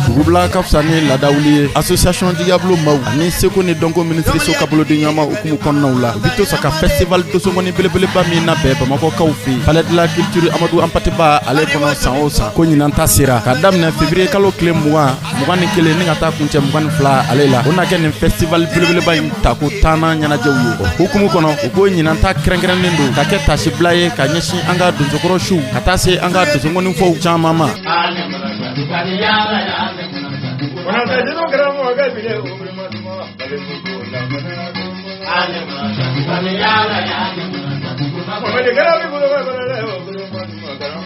Goubla Kapsani la Daouli, Association Diablo Mau, Ani Seko ni Dongo Ministry so Kablo de Nyama Ukumu Konaula, Vito Saka Festival de Somoni Belebele Bamina Beba Mako Kaufi, Palais de la Culture Amadou Ampateba, Alekono Saosa, Koninanta Sira, Kadam na février Kalo Clé Moua, Mouani Kele Ningata Kunche Mouan Fla, Alela, on a gagné un festival Belebele Bam Taku Tana Nyana Jawu, Ukumu Kono, Uko Ninanta Krengrenindo, Kaketa Shiblaye, Kanyeshi Anga Duzokoro Shu, Katase Anga Duzongoni Fou Chamama.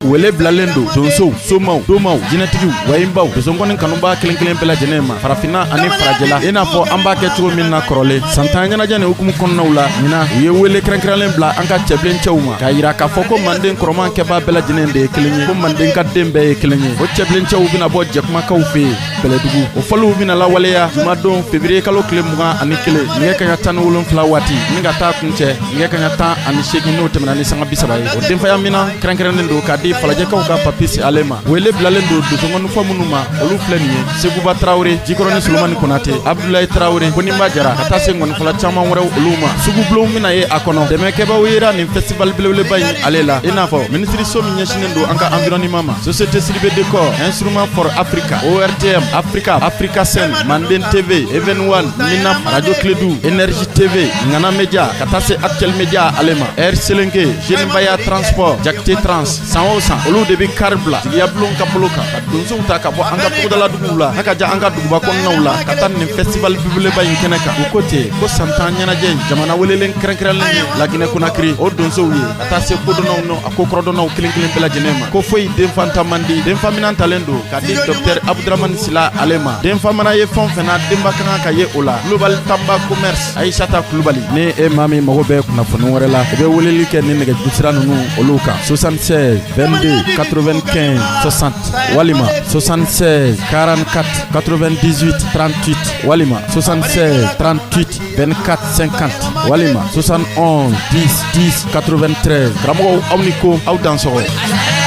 Wele Blalendo, Donso, Somau, Domau, Jinatigu, Waimbau, Dozongoni Kanumba, Kelen Pela Genema, Farafina, Ani Fragela, Enafo, Ambake Mina Krole, Santana Jane Ukumu Konaula, Nina, Wele Krenkralen Bla, Anka Cheblen Chauma, Kaira Kafoko Manden Kroman Keba Bela Genende, Kelly, Mandenka Dembe, Kelly, O Cheblen Chauvina Bo Jakma Kaufe, Beledugu, O Falu Vina La Walea, Jumadon, Février Kalo Clemura, Anikele, Nekayatan Ulum Flawati, Ningata Kunche, Nekayata, and Shaking no Temanani Sangabisabai, O Demfayamina, Krankrando, Kadi, Falajaka Papis Alema, Wele Blalendo, Duzongon Famunuma, Olu Flenie, Seguba Traore, Jikoroni Sulman Konate, Abdullah Traore, Kunimajara, Katasengon Falachama Uluma, Sugu Minae Akono, Demekeba Wira, in Festival Bilebay, Alela, Enafo, Ministry Somi Yashinendo, Anka Environimama, Société Civile de Corps, Instrument for Africa, ORTM, Africa Sen, Manden TV, Even One, Minap, Radio Kledu, Energy TV, Ngana Media, Katase Actuel Media Alema, Air Selenge, Jenibaya Transport, Jakte Trans, Saosa, Olu Debi Karbla, Yablon Kapoloka, Dunzo Taka, Anga Podala Dugula, Hakaja Anga Duba Konaula, Katan Festival Bibleba in Keneka, Ukote, Ko Santana Jen, Jamana Willen Krenkrel, Lagina Kunakri, O Dunzo, Katase Kodono, Akokrodono, Killing Pela Genema, Kofoi, Demfanta Mandi, Demfaminan Talendo, Kadi Dr. Abdraman Sila Alema, Demfamana Ye Fonfena, Dembakana Kaye Ola, Global Tamba Commerce, Aishata Klubali, Ne e Mami Mogobe, Nafonora, Ebe Wilike Nene Busranu, Oluka, 76, 22, 95, 60, Walima, 76, 44, 98, 38, Walima, 76, 38, 24, 50, Walima, 71, 10, 10, 93, Gramo Omnico, Audansoro.